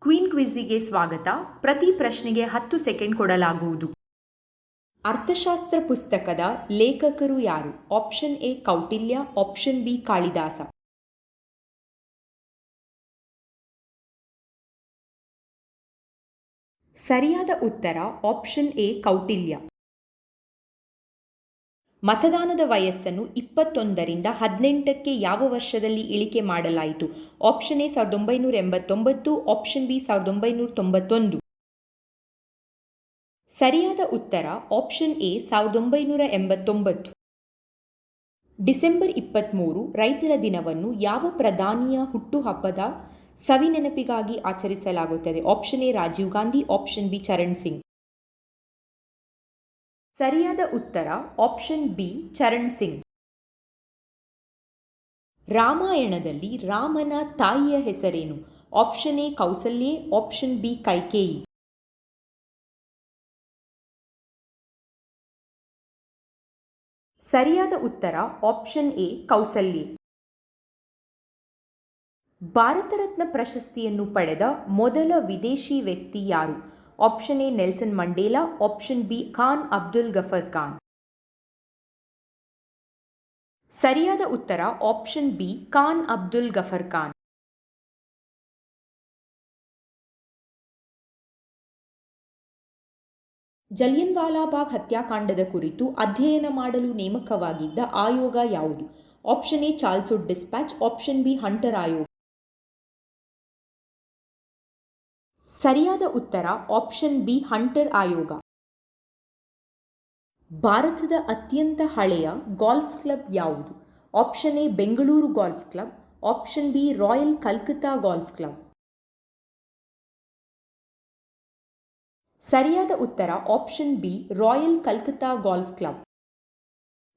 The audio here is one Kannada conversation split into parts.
ಕ್ವೀನ್ ಕ್ವಿಜ್ಗೆ ಸ್ವಾಗತ. ಪ್ರತಿ ಪ್ರಶ್ನೆಗೆ 10 ಸೆಕೆಂಡ್ ಕೊಡಲಾಗುವುದು. ಅರ್ಥಶಾಸ್ತ್ರ ಪುಸ್ತಕದ ಲೇಖಕರು ಯಾರು? Option A Kautilya, option B Kalidasa. ಸರಿಯಾದ ಉತ್ತರ ಆಪ್ಷನ್ ಎ ಕೌಟಿಲ್ಯ. ಮತದಾನದ ವಯಸ್ಸನ್ನು 21ರಿಂದ 18ಕ್ಕೆ ಯಾವ ವರ್ಷದಲ್ಲಿ ಇಳಿಕೆ ಮಾಡಲಾಯಿತು? Option A 1989, option B 1991. ಸರಿಯಾದ ಉತ್ತರ ಆಪ್ಷನ್ ಎ 1989. ಡಿಸೆಂಬರ್ 23 ರೈತರ ದಿನವನ್ನು ಯಾವ ಪ್ರಧಾನಿಯ ಹುಟ್ಟುಹಬ್ಬದ ಸವಿನೆನಪಿಗಾಗಿ ಆಚರಿಸಲಾಗುತ್ತದೆ? Option A Rajiv Gandhi, option B Charan Singh. ಸರಿಯಾದ ಉತ್ತರ ಆಪ್ಷನ್ ಬಿ ಚರಣ್ ಸಿಂಗ್. ರಾಮಾಯಣದಲ್ಲಿ ರಾಮನ ತಾಯಿಯ ಹೆಸರೇನು? Option A Kausalya, option B Kaikeyi. ಸರಿಯಾದ ಉತ್ತರ ಆಪ್ಷನ್ ಎ ಕೌಸಲ್ಯೆ. ಭಾರತ ರತ್ನ ಪ್ರಶಸ್ತಿಯನ್ನು ಪಡೆದ ಮೊದಲ ವಿದೇಶಿ ವ್ಯಕ್ತಿ ಯಾರು? Option A Nelson Mandela, option B Khan Abdul Gaffar Khan. ಸರಿಯಾದ ಉತ್ತರ ಆಪ್ಷನ್ ಬಿ ಖಾನ್ ಅಬ್ದುಲ್ ಗಫರ್ ಖಾನ್. ಜಲಿಯನ್ ವಾಲಾಬಾಗ್ ಹತ್ಯಾಕಾಂಡದ ಕುರಿತು ಅಧ್ಯಯನ ಮಾಡಲು ನೇಮಕವಾಗಿದ್ದ ಆಯೋಗ ಯಾವುದು? Option A Charles dispatch, option B Hunter ಆಯೋಗ. ಸರಿಯಾದ ಉತ್ತರ ಆಪ್ಷನ್ ಬಿ ಹಂಟರ್ ಆಯೋಗ. ಭಾರತದ ಅತ್ಯಂತ ಹಳೆಯ ಗಾಲ್ಫ್ ಕ್ಲಬ್ ಯಾವುದು? Option A Bengaluru golf club, option B royal Calcutta golf club. ಸರಿಯಾದ ಉತ್ತರ option B royal Calcutta golf club.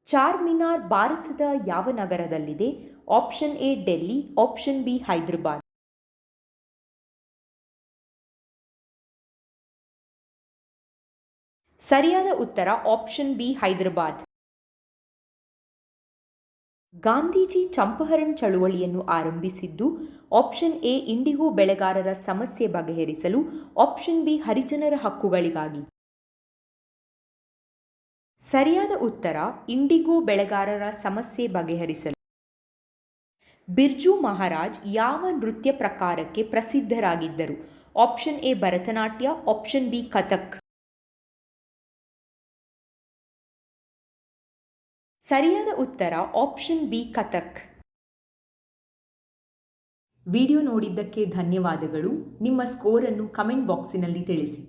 Charminar ಭಾರತದ ಯಾವ ನಗರದಲ್ಲಿದೆ? Option A Delhi, option B Hyderabad. ಸರಿಯಾದ ಉತ್ತರ ಆಪ್ಷನ್ ಬಿ ಹೈದರಾಬಾದ್. ಗಾಂಧೀಜಿ ಚಂಪಾರಣ್ ಚಳುವಳಿಯನ್ನು ಆರಂಭಿಸಿದ್ದು ಆಪ್ಷನ್ ಎ ಇಂಡಿಗೋ ಬೆಳೆಗಾರರ ಸಮಸ್ಯೆ ಬಗೆಹರಿಸಲು, ಆಪ್ಷನ್ ಬಿ ಹರಿಜನರ ಹಕ್ಕುಗಳಿಗಾಗಿ. ಸರಿಯಾದ ಉತ್ತರ ಇಂಡಿಗೋ ಬೆಳೆಗಾರರ ಸಮಸ್ಯೆ ಬಗೆಹರಿಸಲು. ಬಿರ್ಜು ಮಹಾರಾಜ್ ಯಾವ ನೃತ್ಯ ಪ್ರಕಾರಕ್ಕೆ ಪ್ರಸಿದ್ಧರಾಗಿದ್ದರು? Option A Bharatanatyam, option B Kathak. ಸರಿಯಾದ ಉತ್ತರ ಆಪ್ಷನ್ ಬಿ ಕಥಕ್. ವಿಡಿಯೋ ನೋಡಿದ್ದಕ್ಕೆ ಧನ್ಯವಾದಗಳು. ನಿಮ್ಮ ಸ್ಕೋರನ್ನು ಕಮೆಂಟ್ ಬಾಕ್ಸಿನಲ್ಲಿ ತಿಳಿಸಿ.